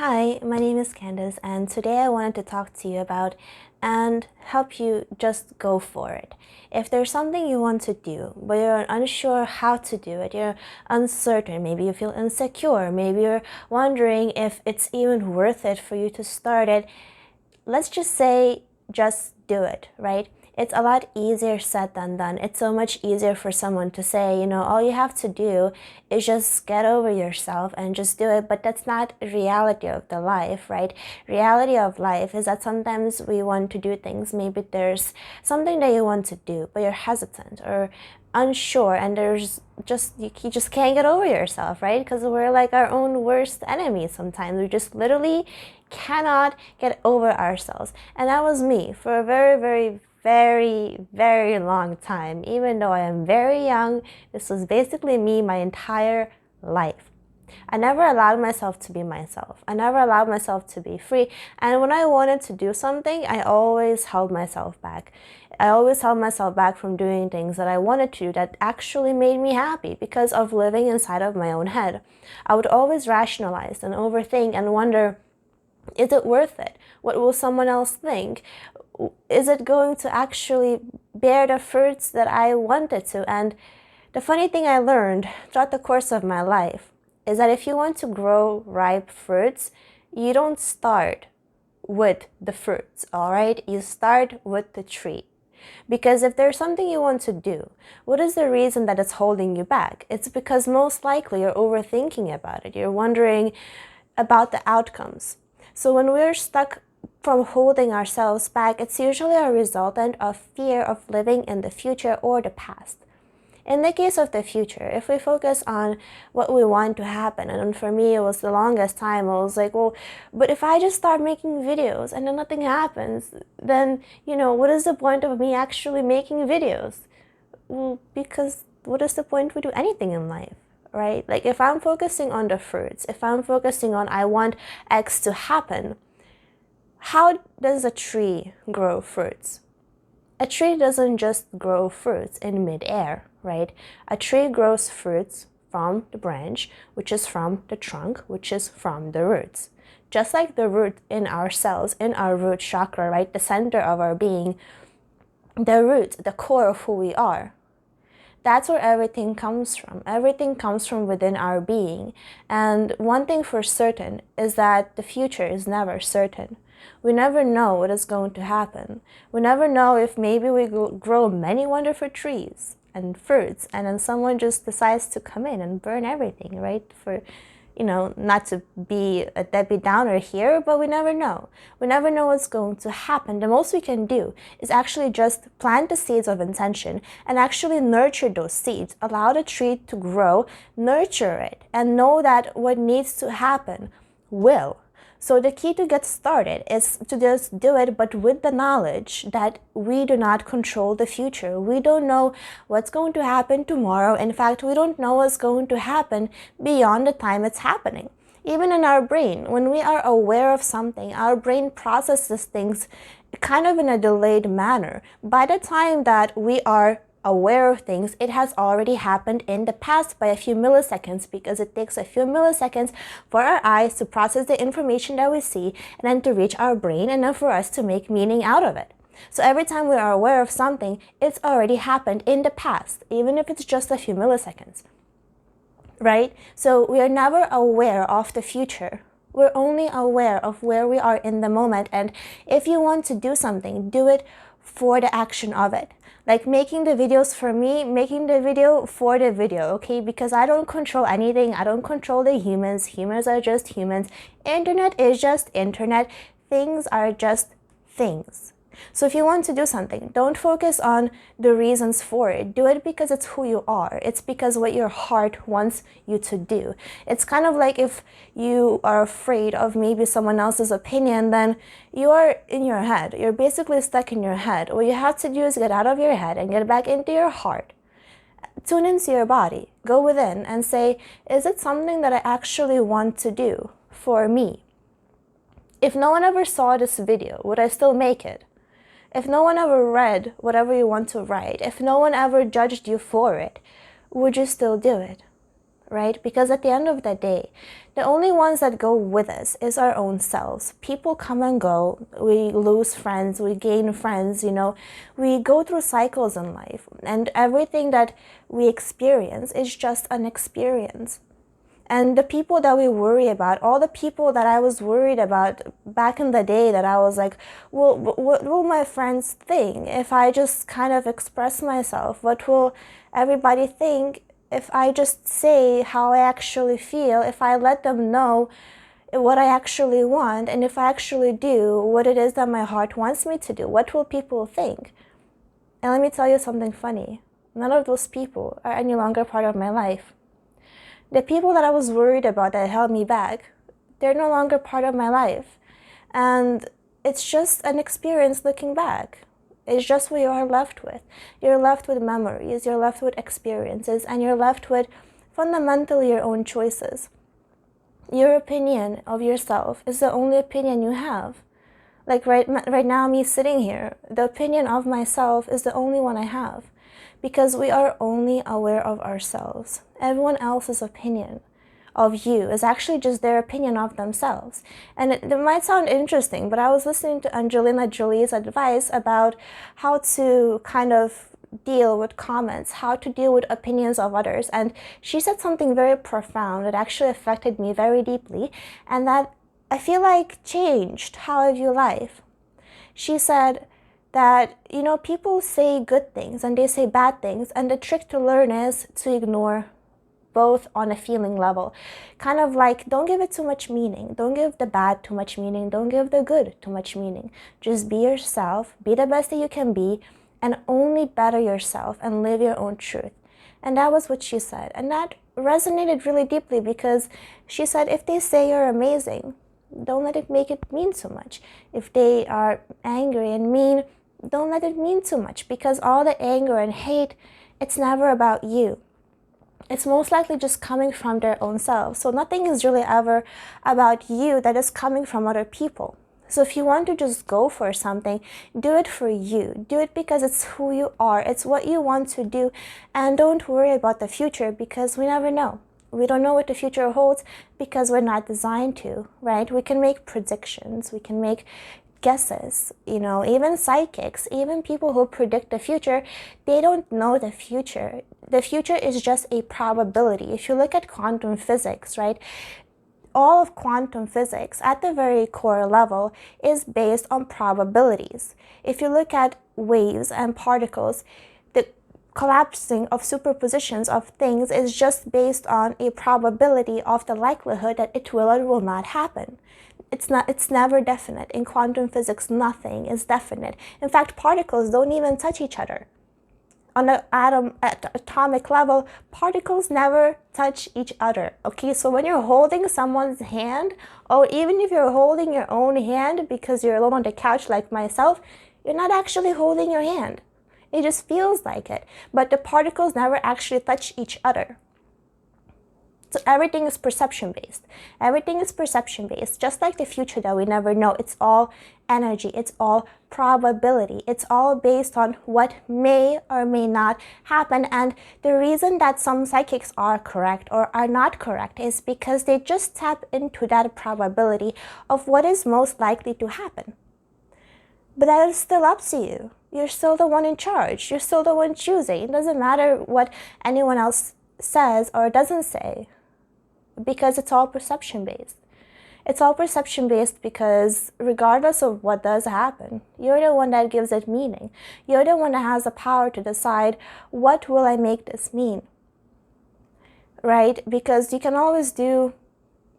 Hi, my name is Candice, and today I wanted to talk to you about and help you just go for it. If there's something you want to do, but you're unsure how to do it, you're uncertain, maybe you feel insecure, maybe you're wondering if it's even worth it for you to start it, let's just say just do it, right? It's a lot easier said than done. It's so much easier for someone to say, all you have to do is just get over yourself and just do it. But that's not reality of the life, right? Reality of life is that sometimes we want to do things. Maybe there's something that you want to do, but you're hesitant or unsure, and there's just you just can't get over yourself, right? Because we're like our own worst enemies sometimes. We just literally cannot get over ourselves. And that was me for a very, very, very, very long time. Even though I am very young, this was basically me my entire life. I never allowed myself to be myself. I never allowed myself to be free. And when I wanted to do something, I always held myself back. I always held myself back from doing things that I wanted to that actually made me happy because of living inside of my own head. I would always rationalize and overthink and wonder, is it worth it? What will someone else think? Is it going to actually bear the fruits that I wanted to? And the funny thing I learned throughout the course of my life is that if you want to grow ripe fruits, you don't start with the fruits, all right? You start with the tree. Because if there's something you want to do, what is the reason that it's holding you back? It's because most likely you're overthinking about it. You're wondering about the outcomes. So when we're stuck from holding ourselves back, it's usually a resultant of fear of living in the future or the past. In the case of the future, if we focus on what we want to happen, and for me it was the longest time, I was like, well, but if I just start making videos and then nothing happens, then, what is the point of me actually making videos? Well, because what is the point we do anything in life? Right? Like if I'm focusing on the fruits, if I'm focusing on I want X to happen, how does a tree grow fruits? A tree doesn't just grow fruits in midair, right? A tree grows fruits from the branch, which is from the trunk, which is from the roots. Just like the root in our cells, in our root chakra, right? The center of our being, the root, the core of who we are. That's where everything comes from. Everything comes from within our being. And one thing for certain is that the future is never certain. We never know what is going to happen. We never know if maybe we grow many wonderful trees and fruits, and then someone just decides to come in and burn everything, right? Not to be a Debbie Downer here, but we never know. We never know what's going to happen. The most we can do is actually just plant the seeds of intention and actually nurture those seeds. Allow the tree to grow, nurture it, and know that what needs to happen will. So the key to get started is to just do it, but with the knowledge that we do not control the future. We don't know what's going to happen tomorrow. In fact, we don't know what's going to happen beyond the time it's happening. Even in our brain, when we are aware of something, our brain processes things kind of in a delayed manner. By the time that we are aware of things, it has already happened in the past by a few milliseconds, because it takes a few milliseconds for our eyes to process the information that we see and then to reach our brain and then for us to make meaning out of it. So every time we are aware of something, it's already happened in the past, even if it's just a few milliseconds, right? So we are never aware of the future. We're only aware of where we are in the moment. And if you want to do something, do it for the action of it. Like making the videos, for me, making the video for the video, okay? Because I don't control anything. I don't control the humans. Humans are just humans. Internet is just internet. Things are just things. So if you want to do something, don't focus on the reasons for it. Do it because it's who you are. It's because what your heart wants you to do. It's kind of like if you are afraid of maybe someone else's opinion, then you are in your head. You're basically stuck in your head. What you have to do is get out of your head and get back into your heart. Tune into your body. Go within and say, is it something that I actually want to do for me? If no one ever saw this video, would I still make it? If no one ever read whatever you want to write, if no one ever judged you for it, would you still do it? right? Because at the end of the day, the only ones that go with us is our own selves. People come and go. We lose friends, we gain friends, we go through cycles in life, and everything that we experience is just an experience. And the people that we worry about, all the people that I was worried about back in the day, that I was like, well, what will my friends think if I just kind of express myself? What will everybody think if I just say how I actually feel, if I let them know what I actually want, and if I actually do what it is that my heart wants me to do? What will people think? And let me tell you something funny. None of those people are any longer part of my life. The people that I was worried about that held me back, they're no longer part of my life. And it's just an experience looking back. It's just what you are left with. You're left with memories, you're left with experiences, and you're left with fundamentally your own choices. Your opinion of yourself is the only opinion you have. Like right now, me sitting here, the opinion of myself is the only one I have. Because we are only aware of ourselves. Everyone else's opinion of you is actually just their opinion of themselves. And it might sound interesting, but I was listening to Angelina Jolie's advice about how to kind of deal with comments, how to deal with opinions of others. And she said something very profound that actually affected me very deeply, and that I feel like changed how I view life. She said that, people say good things and they say bad things, and the trick to learn is to ignore both on a feeling level. Kind of like, don't give it too much meaning. Don't give the bad too much meaning. Don't give the good too much meaning. Just be yourself, be the best that you can be, and only better yourself and live your own truth. And that was what she said. And that resonated really deeply, because she said, if they say you're amazing, don't let it make it mean so much. If they are angry and mean, don't let it mean too much, because all the anger and hate, it's never about you. It's most likely just coming from their own selves. So nothing is really ever about you that is coming from other people. So if you want to just go for something, do it for you. Do it because it's who you are. It's what you want to do. And don't worry about the future, because we never know. We don't know what the future holds because we're not designed to, right? We can make predictions. We can make guesses, even psychics, even people who predict the future, they don't know the future. The future is just a probability. If you look at quantum physics, right, all of quantum physics at the very core level is based on probabilities. If you look at waves and particles, the collapsing of superpositions of things is just based on a probability of the likelihood that it will or will not happen. It's never definite. In quantum physics, nothing is definite. In fact, particles don't even touch each other. On the atomic level, particles never touch each other. Okay, so when you're holding someone's hand, or even if you're holding your own hand because you're alone on the couch like myself, you're not actually holding your hand. It just feels like it. But the particles never actually touch each other. So everything is perception-based. Everything is perception-based, just like the future that we never know. It's all energy. It's all probability. It's all based on what may or may not happen. And the reason that some psychics are correct or are not correct is because they just tap into that probability of what is most likely to happen. But that is still up to you. You're still the one in charge. You're still the one choosing. It doesn't matter what anyone else says or doesn't say, because it's all perception-based. It's all perception-based because regardless of what does happen, you're the one that gives it meaning. You're the one that has the power to decide, what will I make this mean? Right? Because you can always do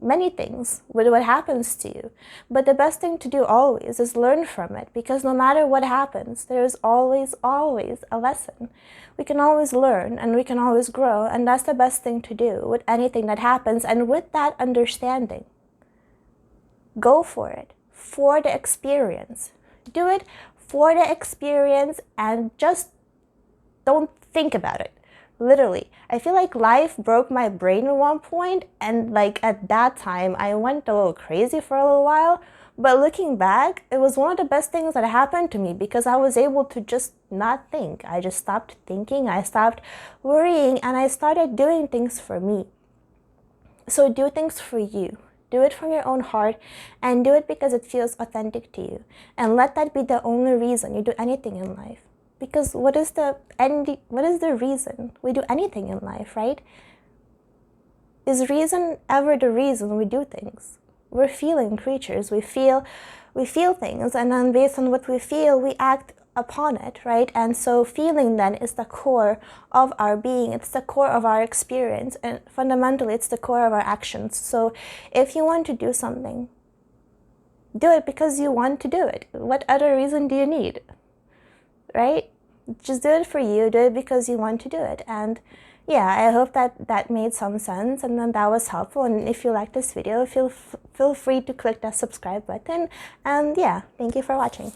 many things with what happens to you. But the best thing to do always is learn from it, because no matter what happens, there's always a lesson. We can always learn and we can always grow, and that's the best thing to do with anything that happens. And with that understanding, go for it, for the experience. Do it for the experience and just don't think about it. Literally, I feel like life broke my brain at one point, and at that time I went a little crazy for a little while, but looking back, it was one of the best things that happened to me, because I was able to just not think. I just stopped thinking, I stopped worrying, and I started doing things for me. So do things for you. Do it from your own heart, and do it because it feels authentic to you. And let that be the only reason you do anything in life. Because what is the reason we do anything in life, right? Is reason ever the reason we do things? We're feeling creatures. We feel things, and then based on what we feel, we act upon it, right? And so feeling then is the core of our being. It's the core of our experience, and fundamentally it's the core of our actions. So if you want to do something, do it because you want to do it. What other reason do you need, right? Just do it for you. Do it because you want to do it. And yeah, I hope that made some sense, and then that was helpful. And if you like this video, feel free to click that subscribe button. And yeah, thank you for watching.